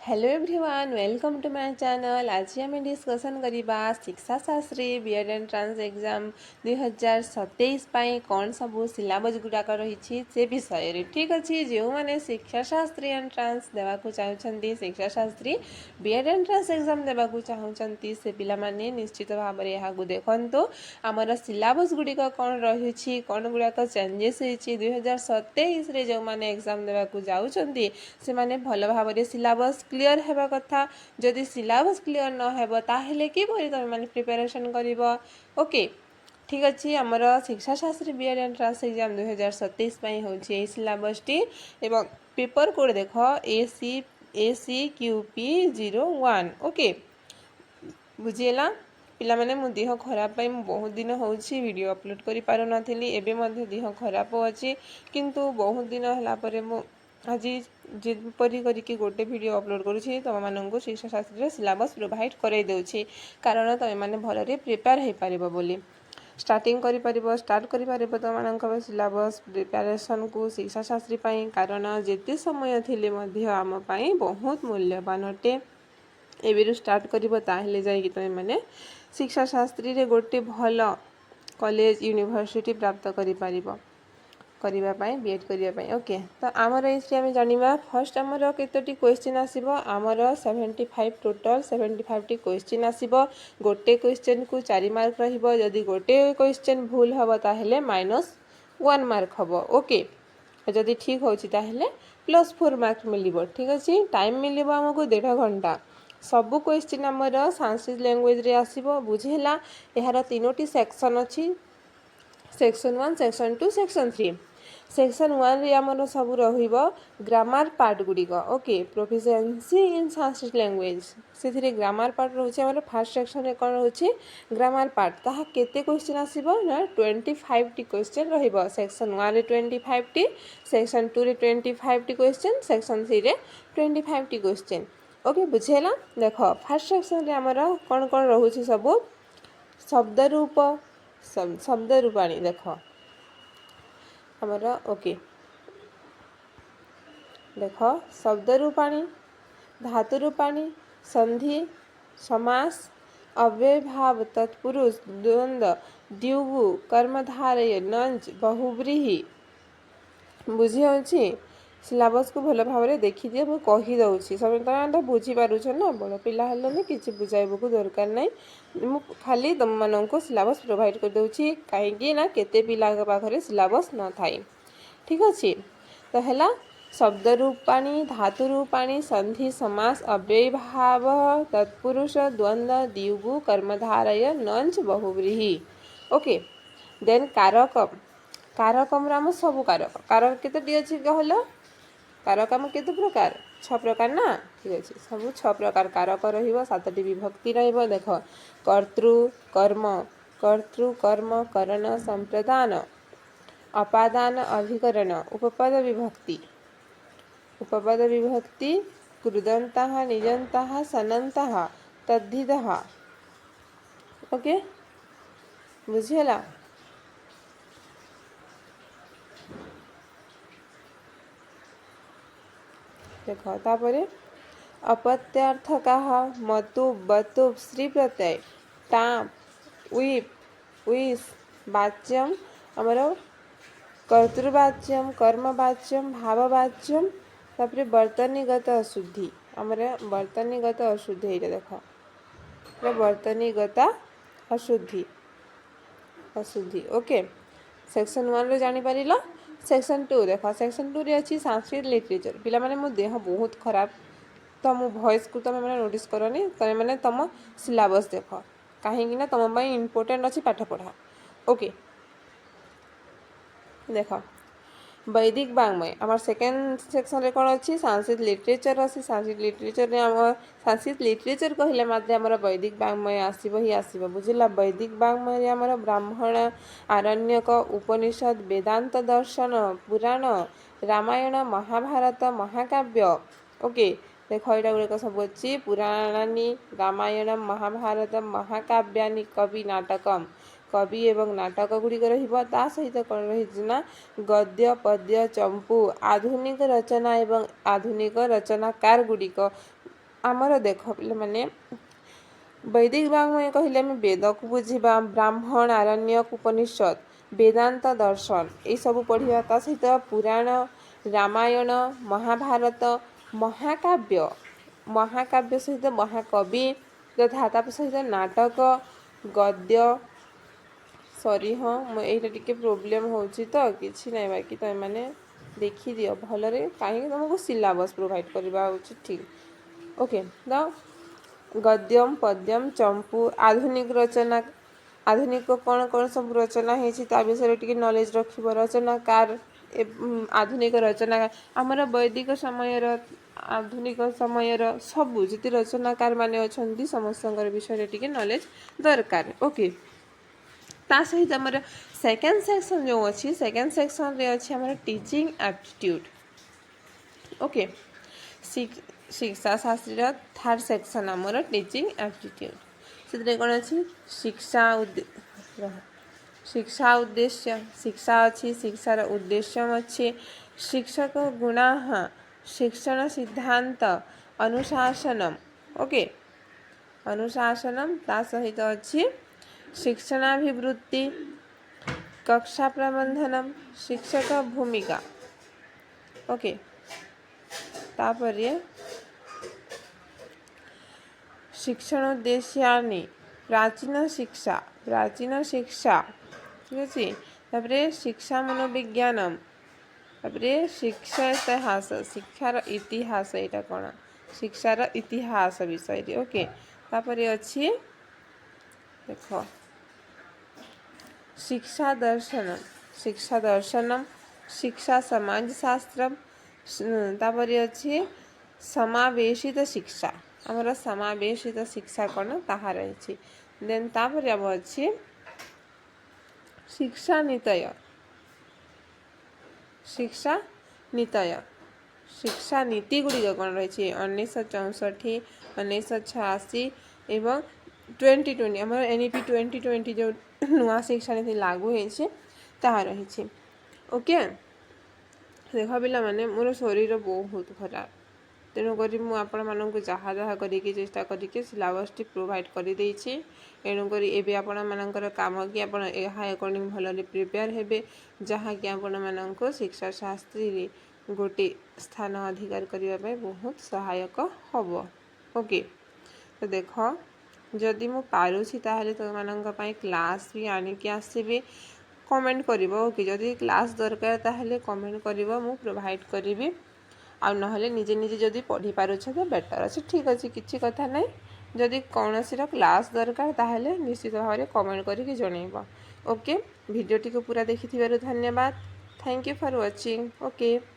Hello everyone, welcome to my channel. आज आम discussion करवा शिक्षा शास्त्री बीएड एंट्रांस एग्जाम 2027 कौन सब सिलेबस गुड़ाक रही से विषय ठीक अच्छे। जो मैंने शिक्षा शास्त्री एंट्रांस देवाक चाहते शिक्षा शास्त्री बीएड एंट्रांस एग्जाम देवाक चाहते से पिलामाने निश्चित भाव में यहाँ देखु आमर सिलेबस गुड़िक कौन रही कौन गुड़ाक चेंजेस होती 2027 जो मैंने एग्जाम देवाक जाऊँगी से माने भल भाव में सिलेबस क्लियर हेबा कथा। जदि सिलेबस क्लियर न हेबो ताहेले किपरि तमे माने प्रिपरेशन करिवो। ओके ठीक अच्छे। आमर शिक्षा शास्त्री बीएड एंट्रांस एग्जाम 2027 होची ए सिलेबस टी एवं पेपर कोड देख ACQP 01। ओके बुझीला पिला माने मो देह खराब पाई बहुत दिन होची वीडियो अपलोड करि पारो नथिली। एबे मध्ये देह खराब अछि किंतु बहुत दिन हला परे मो आज जेपरी करके गोटे वीडियो अपलोड करुँची तुम मानक शिक्षा शास्त्री सिलेबस प्रोवाइड कराई देउछि कारण तुम मैंने भलरे प्रिपेयर हो पार बोली स्टार्टिंग स्टार्ट कर तुम मानक सिलेबस प्रिपेरेसन को शिक्षा शास्त्री पाई कारण जेते समय थिले मध्य आम पाई बहुत मूल्यवान अटे। एबेरु स्टार्ट करिवो ताहेले जाई कि तुम माने शिक्षा शास्त्री रे गोटे भल कॉलेज यूनिवर्सिटी प्राप्त करि पारिबो करने बीएड करने। ओके तो आमर ये आम जाना फर्स्ट आमर केतोटी क्वेश्चन आसीबो आमर 75 टोटल 75 टी क्वेश्चन आसीबो। गोटे क्वेश्चन को 4 मार्क रहिबो। जदि गोटे क्वेश्चन भूल हबो ताहेले -1 मार्क हबो। ओके जदि ठीक होची ताहेले +4 मार्क मिलिबो। ठीक अछि। टाइम मिलिबो हमको 1.5 घंटा। सबु क्वेश्चन आमर संस्कृत लैंग्वेज रे आसीबो बुझेला। यार 3टी सेक्शन अछि सेक्शन 1 सेक्शन 2 सेक्शन 3। सेक्शन 1 रे आमर सब रहिबो ग्रामर पार्ट गुड़िक। ओके प्रोफिशिएंसी इन संस्कृत लैंग्वेज से ग्रामर पार्ट रोचे आमर फर्स्ट सेक्शन रे कोन रोचे ग्रामर पार्ट ताहा केते क्वेश्चन आसीबो ना 25 टी क्वेश्चन रहिबो। सेक्शन 1 रे 25 टी सेक्शन 2 रे 25 टी क्वेश्चन सेक्शन 3 रे 25 टी क्वेश्चन। ओके बुझेला देखो फर्स्ट सेक्शन रे आमर कोन कोन रहउची सब शब्द रूप शब्द रूपाणी देख हमारा। ओके देख शब्द रूपाणी धातु रूपाणी संधि समास अव्ययभाव तत्पुरुष द्वंद्व द्युगु कर्मधारय नंज बहुव्रीहि बुझी होची। सिलेबस को भल भाव में देखी दिए मुझे कहीदे सब तो बुझी पारुछ ना बड़ पिला हेल्ले किसी बुझाइबा को दरकार नहीं। मु खाली तुम मानक सिलेबस प्रोवाइड कर दूची कहीं ना केते पिला पाखरे सिलेबस न थाई। ठीक अच्छे तो है शब्द रूपाणी धातु रूपाणी संधि समास अव्ययभाव तत्पुरुष द्वंद्व द्युगु कर्मधारय नंच बहुव्रीहि। ओके देन कारकम कारकम राम सब कारक कारक केतोटी अछि कहलो कारक आम केते प्रकार 6 प्रकार ना। ठीक अच्छे सब 6 प्रकार कारक रहिबो 7टी विभक्ति रहिबो। देख कर्तृ कर्म करण संप्रदान अपादान अभिकरण उपपद विभक्ति कृदंतः निजंतः सनंतः तद्धितः। ओके बुझियला। देख तापरे अपत्यार्थका मतु बतु श्री प्रत्यय टाप उप उइस वाच्यम आमर कर्तृवाच्यम कर्मवाच्यम भाववाच्यम तापरे वर्तनीगत अशुद्धि आमर वर्तनीगत अशुद्धि ये देख वर्तनीगत अशुद्धि अशुद्धि। ओके सेक्शन 1 रे जानि परिलो। सेक्शन 2 देख सेक्शन 2 रे अछि संस्कृत लिटरेचर पिला माने मो देह बहुत खराब तो मो वॉइस को तुम मैंने नोटिस करनी तुम मैंने तुम सिलेबस देख कहीं तुम इम्पोर्टेंट अच्छी पाठ पढ़ा। ओके देख वैदिक वाङ्मय आम सेकेंड सेक्शन रे कौन अच्छी संस्कृत लिटरेचर अच्छी संस्कृत लिटरेचर रे आम संस्कृत लिटरेचर कहले मात्र आमर वैदिक वाङ्मय आसब ही आसब बुझला। वैदिक वाङ्मय आमर ब्राह्मण आरण्यक उपनिषद वेदांत दर्शन पुराण रामायण महाभारत महाकाव्य। ओके देख यहाँ गुड़िक सब अच्छी पुराणानि रामायण महाभारत महाकाव्यानि कवि नाटकम कवि एवं नाटक गुड़िक ता सहित कौन रही ना गद्य पद्य चंपू आधुनिक रचना एवं आधुनिक रचनाकार गुड़िक आमर देख पे वैदिक वाङ्मय कहले आम वेद को बुझा ब्राह्मण आरण्यक उपनिषद वेदांत दर्शन ये सब पढ़ा ता सहित पुराण रामायण महाभारत महाकाव्य महाकाव्य सहित महाकवि तथा सहित नाटक गद्य सॉरी हाँ यहाँ टे प्रोब्लेम हो कि ना बाकी तुम मैंने देखी दियो भलरे कहीं तुमको सिलेबस प्रोवाइड करवा ठीक ओके तो गद्यम पद्यम चंपू आधुनिक रचना आधुनिक कौन सब रचना है विषय टी नॉलेज रख रचनाकार आधुनिक रचना आमर वैदिक समय आधुनिक समय सबू जी रचनाकार मान अच्छा समस्त विषय टी नॉलेज दरकार ओके ता सहित आमर सेकेंड सेक्शन जो अच्छी सेकेंड सेक्शन रे अच्छी आमर टीचिंग एप्टीट्यूड ओके शिक्षा शास्त्री थर्ड सेक्शन आमर टीचिंग एप्टीट्यूड से कौन अच्छी शिक्षा उद्देश्य शिक्षा अच्छी शिक्षार उद्देश्य अच्छी शिक्षक गुणा शिक्षण सिद्धांत अनुशासनम ओके अनुशासनम ता सहित अच्छी शिक्षणाभिवृत्ति कक्षा प्रबंधनम शिक्षक भूमिका ओके तापर शिक्षण उद्देश्यानि प्राचीन शिक्षा ठीक अच्छे तापर शिक्षा मनोविज्ञानम तापर शिक्षा इतिहास शिक्षार इतिहास यहाँ कौन शिक्षार इतिहास विषय ओके तापर अच्छी देख शिक्षा दर्शनम शिक्षा समाजशास्त्र तापर अच्छी समावेशित शिक्षा आमर समावेशित शिक्षा कौन ताहा रही देन तापर आम अच्छी शिक्षा नितय शिक्षा नीति गुड़िक कौन रही 1964 1986 एवं 2020 आम NEP 2020 जो नुआ शिक्षा नीति लागू होती रही ओके देख पिला माने मोर शरीर बहुत खराब तेणुक मुझे जहाँ जहाँ करके चेष्टा करके सिलेबस टी प्रोवाइड कर तेणुक एवं आपण कम कि अकॉर्डिंग भल प्रिपेयर हेबे जहाँकि आपण मानक शिक्षा शास्त्री गोटे स्थान अधिकार करने बहुत सहायक हम ओके तो देख जदि मु पारुछि ताहले तो मानक क्लास भी आनिकी आसबि कमेंट करिवो ओके जदि क्लास दरकार ताहले कमेंट करिवो मु प्रोवाइड करिवि आ नहले निजे निजे जदि पढ़ी पारुछ तो बेटर अच्छे ठीक अच्छे किसी कथा नहीं जदि कौन सी क्लास दरकार ताहले निश्चित भाव में कमेंट करके जनइब ओके वीडियो टी को पूरा देखि धन्यवाद thank you for watching okay.